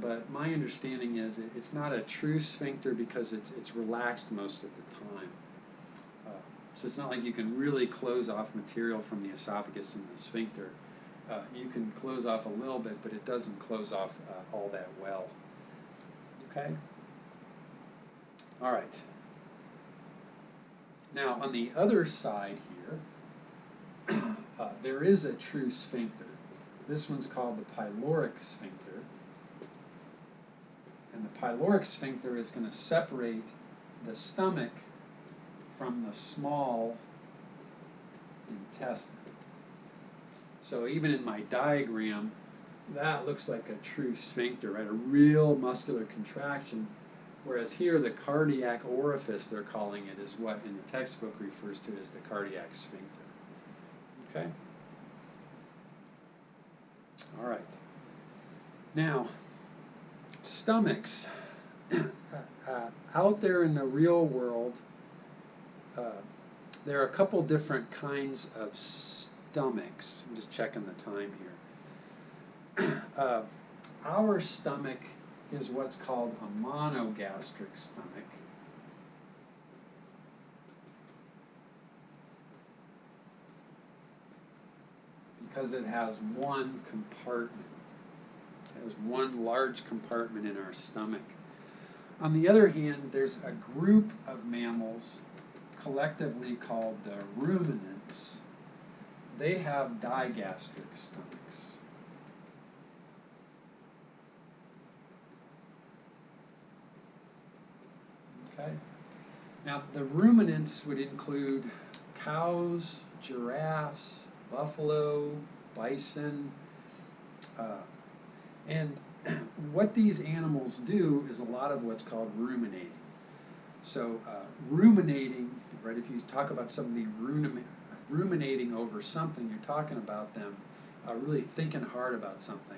but my understanding is it's not a true sphincter because it's relaxed most of the time. So it's not like you can really close off material from the esophagus and the sphincter. You can close off a little bit, but it doesn't close off all that well. Okay? All right. Now, on the other side here, there is a true sphincter. This one's called the pyloric sphincter. And the pyloric sphincter is going to separate the stomach from the small intestine. So even in my diagram, that looks like a true sphincter, right? A real muscular contraction. Whereas here, the cardiac orifice, they're calling it, is what in the textbook refers to as the cardiac sphincter. Okay? All right. Now, stomachs. Out there in the real world, there are a couple different kinds of stomachs. I'm just checking the time here. Our stomach is what's called a monogastric stomach. Because it has one compartment. It has one large compartment in our stomach. On the other hand, there's a group of mammals collectively called the ruminants. They have digastric stomachs. Okay? Now, the ruminants would include cows, giraffes, buffalo, bison, and what these animals do is a lot of what's called ruminating. So ruminating, right, if you talk about somebody ruminating over something, you're talking about them really thinking hard about something.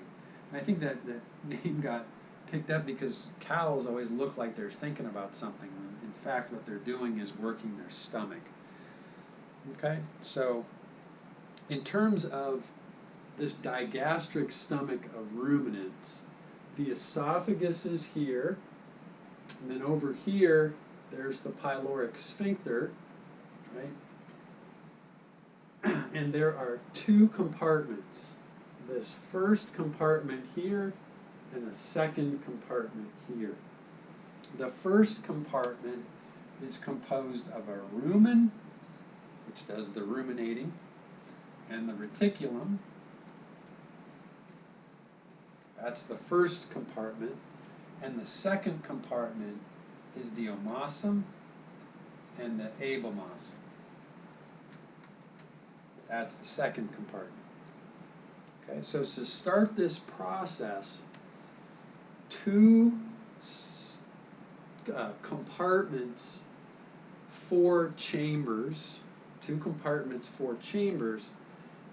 And I think that name got picked up because cows always look like they're thinking about something. In fact, what they're doing is working their stomach. Okay, so in terms of this digastric stomach of ruminants, the esophagus is here, and then over here, there's the pyloric sphincter, right? And there are two compartments. This first compartment here and a second compartment here. The first compartment is composed of a rumen, which does the ruminating, and the reticulum. That's the first compartment. And the second compartment is the omasum and the abomasum. That's the second compartment. Okay, so to start this process, two compartments, 4 chambers, 2 compartments, 4 chambers,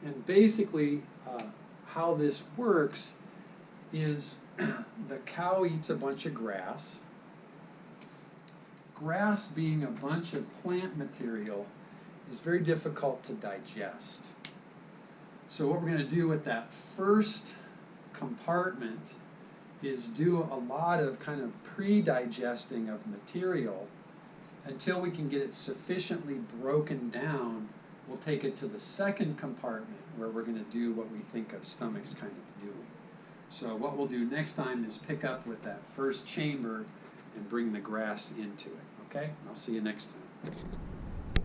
and basically how this works is the cow eats a bunch of grass. Grass, being a bunch of plant material, is very difficult to digest. So what we're going to do with that first compartment is do a lot of kind of pre-digesting of material until we can get it sufficiently broken down. We'll take it to the second compartment where we're going to do what we think of stomachs kind of doing. So what we'll do next time is pick up with that first chamber and bring the grass into it. Okay? I'll see you next time.